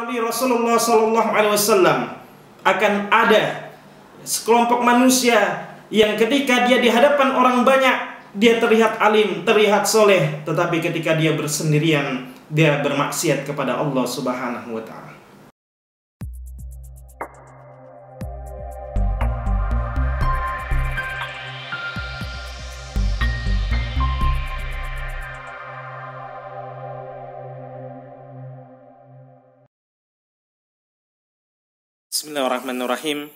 melalui Rasulullah SAW akan ada sekelompok manusia yang ketika dia di hadapan orang banyak dia terlihat alim, terlihat soleh, tetapi ketika dia bersendirian dia bermaksiat kepada Allah Subhanahu wa Ta'ala. Bismillahirrahmanirrahim.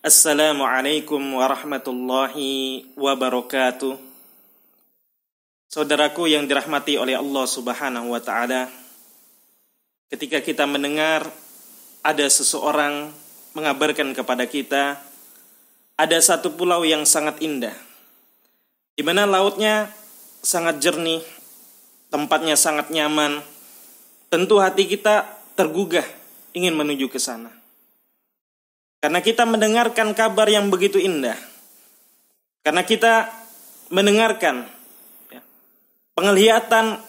Assalamualaikum warahmatullahi wabarakatuh. Saudaraku yang dirahmati oleh Allah Subhanahu wa Ta'ala, ketika kita mendengar ada seseorang mengabarkan kepada kita ada satu pulau yang sangat indah, di mana lautnya sangat jernih, tempatnya sangat nyaman, tentu hati kita tergugah ingin menuju ke sana. Karena kita mendengarkan kabar yang begitu indah. Karena kita mendengarkan penglihatan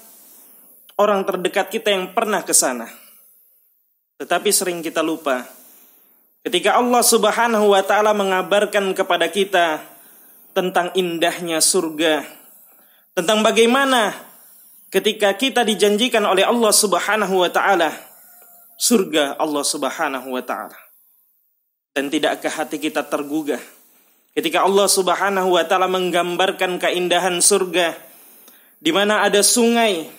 orang terdekat kita yang pernah ke sana. Tetapi sering kita lupa ketika Allah Subhanahu wa Ta'ala mengabarkan kepada kita tentang indahnya surga, tentang bagaimana ketika kita dijanjikan oleh Allah Subhanahu wa Ta'ala surga Allah Subhanahu wa Ta'ala. Dan tidakkah hati kita tergugah ketika Allah Subhanahu wa Ta'ala menggambarkan keindahan surga, di mana ada sungai,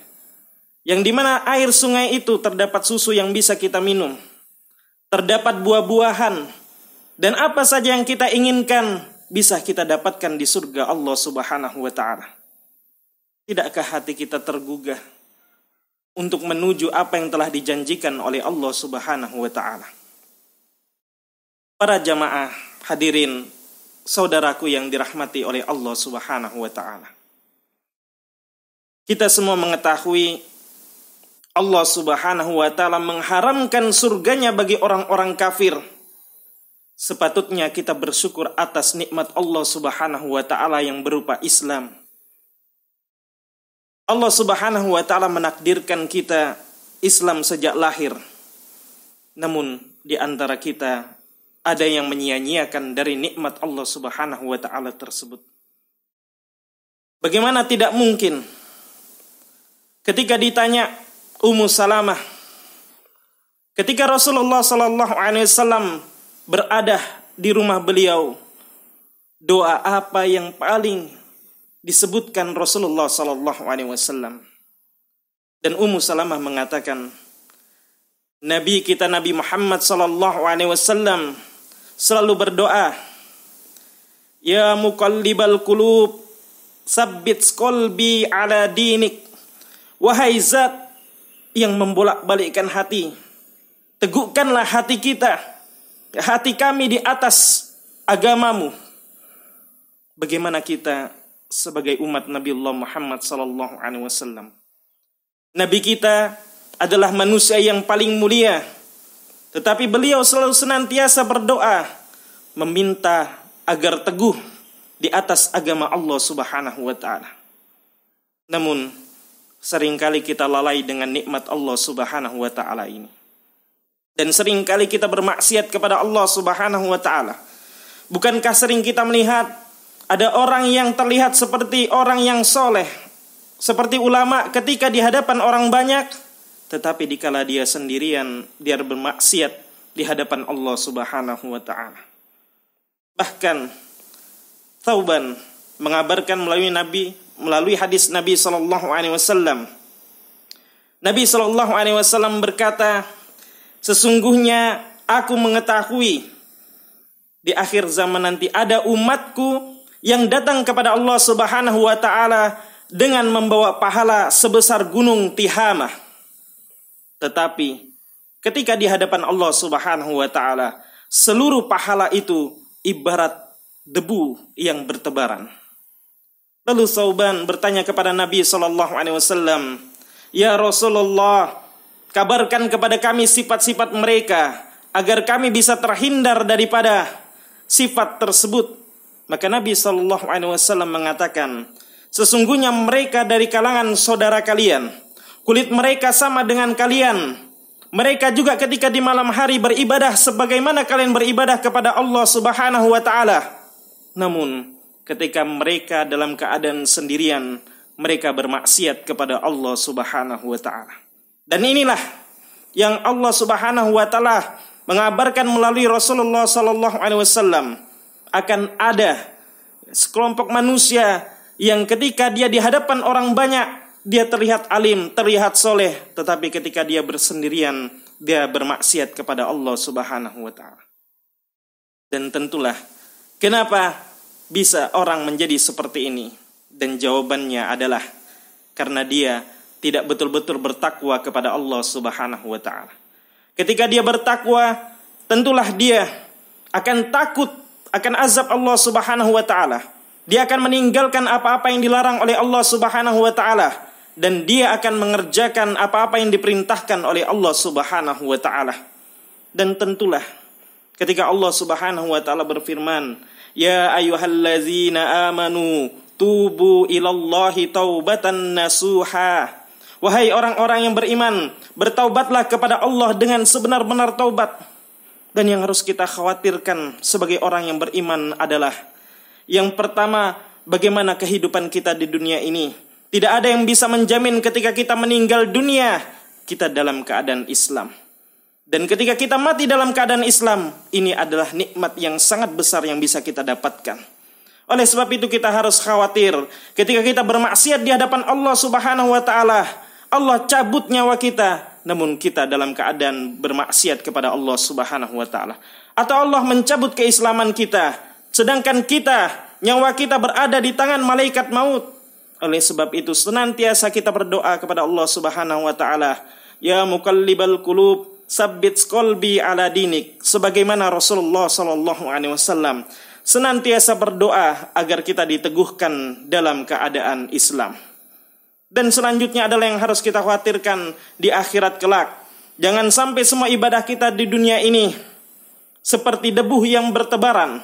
yang di mana air sungai itu terdapat susu yang bisa kita minum, terdapat buah-buahan, dan apa saja yang kita inginkan bisa kita dapatkan di surga Allah Subhanahu wa Ta'ala. Tidakkah hati kita tergugah untuk menuju apa yang telah dijanjikan oleh Allah Subhanahu wa Ta'ala? Para jamaah hadirin, saudaraku yang dirahmati oleh Allah Subhanahu wa Ta'ala. Kita semua mengetahui Allah Subhanahu wa Ta'ala mengharamkan surganya bagi orang-orang kafir. Sepatutnya kita bersyukur atas nikmat Allah Subhanahu wa Ta'ala yang berupa Islam. Allah Subhanahu wa Ta'ala menakdirkan kita Islam sejak lahir. Namun di antara kita ada yang menyia-nyiakan dari nikmat Allah Subhanahu wa Ta'ala tersebut. Bagaimana tidak mungkin ketika ditanya Ummu Salamah, ketika Rasulullah SAW berada di rumah beliau, doa apa yang paling disebutkan Rasulullah SAW? Dan Ummu Salamah mengatakan, Nabi kita Nabi Muhammad SAW selalu berdoa, Ya muqallibal qulub, sabbit qalbi ala dinik. Wahai zat yang membolak-balikkan hati, teguhkanlah hati kita, hati kami di atas agamamu. Bagaimana kita sebagai umat Nabi Allah Muhammad SAW? Nabi kita adalah manusia yang paling mulia, tetapi beliau selalu senantiasa berdoa, meminta agar teguh di atas agama Allah Subhanahu wa Ta'ala. Namun seringkali kita lalai dengan nikmat Allah Subhanahu wa Ta'ala ini. Dan seringkali kita bermaksiat kepada Allah Subhanahu wa Ta'ala. Bukankah sering kita melihat ada orang yang terlihat seperti orang yang soleh, seperti ulama ketika di hadapan orang banyak, tetapi dikala dia sendirian, dia bermaksiat di hadapan Allah Subhanahu wa Ta'ala. Bahkan Thauban mengabarkan melalui hadis Nabi SAW. Nabi SAW berkata, sesungguhnya aku mengetahui di akhir zaman nanti ada umatku yang datang kepada Allah Subhanahu wa Ta'ala dengan membawa pahala sebesar gunung Tihamah. Tetapi ketika di hadapan Allah Subhanahu wa Ta'ala, seluruh pahala itu ibarat debu yang bertebaran. Lalu Thauban bertanya kepada Nabi SAW, Ya Rasulullah, kabarkan kepada kami sifat-sifat mereka agar kami bisa terhindar daripada sifat tersebut. Maka Nabi SAW mengatakan, sesungguhnya mereka dari kalangan saudara kalian, kulit mereka sama dengan kalian, Mereka juga ketika di malam hari beribadah sebagaimana kalian beribadah kepada Allah Subhanahu wa taala. Namun ketika mereka dalam keadaan sendirian, mereka bermaksiat kepada Allah Subhanahu wa taala. Dan inilah yang Allah Subhanahu wa taala mengabarkan melalui Rasulullah sallallahu alaihi wasallam, akan ada sekelompok manusia yang ketika dia di hadapan orang banyak, dia terlihat alim, terlihat soleh, tetapi ketika dia bersendirian, dia bermaksiat kepada Allah Subhanahu wa taala. Dan tentulah kenapa bisa orang menjadi seperti ini? Dan jawabannya adalah karena dia tidak betul-betul bertakwa kepada Allah Subhanahu wa taala. Ketika dia bertakwa, tentulah dia akan takut akan azab Allah Subhanahu wa taala. Dia akan meninggalkan apa-apa yang dilarang oleh Allah Subhanahu wa taala, dan dia akan mengerjakan apa-apa yang diperintahkan oleh Allah Subhanahu wa taala. Dan tentulah ketika Allah Subhanahu wa taala berfirman, "Ya ayyuhallazina amanu tubu ilallahi taubatan nasuha." Wahai orang-orang yang beriman, bertaubatlah kepada Allah dengan sebenar-benar taubat. Dan yang harus kita khawatirkan sebagai orang yang beriman adalah, yang pertama, bagaimana kehidupan kita di dunia ini. Tidak ada yang bisa menjamin ketika kita meninggal dunia, kita dalam keadaan Islam. Dan ketika kita mati dalam keadaan Islam, ini adalah nikmat yang sangat besar yang bisa kita dapatkan. Oleh sebab itu kita harus khawatir ketika kita bermaksiat di hadapan Allah Subhanahu wa taala, Allah cabut nyawa kita, namun kita dalam keadaan bermaksiat kepada Allah Subhanahu wa taala. Atau Allah mencabut keislaman kita, sedangkan kita, nyawa kita berada di tangan malaikat maut. Oleh sebab itu senantiasa kita berdoa kepada Allah Subhanahu wa taala, "Ya muqallibal qulub, tsabbit qalbi ala dinik." Sebagaimana Rasulullah sallallahu alaihi wasallam senantiasa berdoa agar kita diteguhkan dalam keadaan Islam. Dan selanjutnya adalah yang harus kita khawatirkan di akhirat kelak. Jangan sampai semua ibadah kita di dunia ini seperti debu yang bertebaran.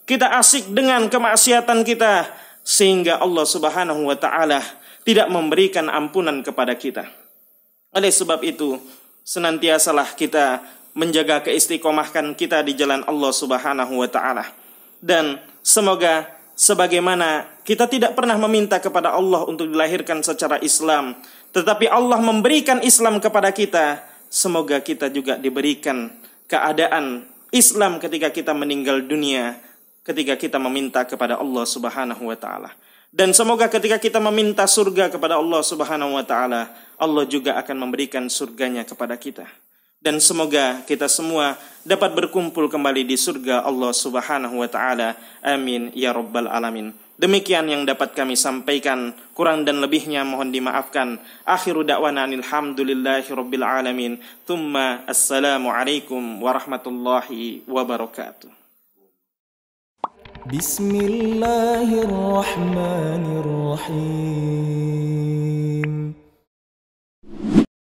Kita asik dengan kemaksiatan kita sehingga Allah Subhanahu wa taala tidak memberikan ampunan kepada kita. Oleh sebab itu, senantiasalah kita menjaga keistiqomahkan kita di jalan Allah Subhanahu wa taala. Dan semoga sebagaimana kita tidak pernah meminta kepada Allah untuk dilahirkan secara Islam, tetapi Allah memberikan Islam kepada kita, semoga kita juga diberikan keadaan Islam ketika kita meninggal dunia, ketika kita meminta kepada Allah Subhanahu wa taala. Dan semoga ketika kita meminta surga kepada Allah Subhanahu wa taala, Allah juga akan memberikan surganya kepada kita. Dan semoga kita semua dapat berkumpul kembali di surga Allah Subhanahu wa taala. Amin ya rabbal alamin. Demikian yang dapat kami sampaikan, kurang dan lebihnya mohon dimaafkan. Akhiru da'wana alhamdulillahi rabbil alamin. Tsumma assalamu alaikum warahmatullahi wabarakatuh. Bismillahirrahmanirrahim.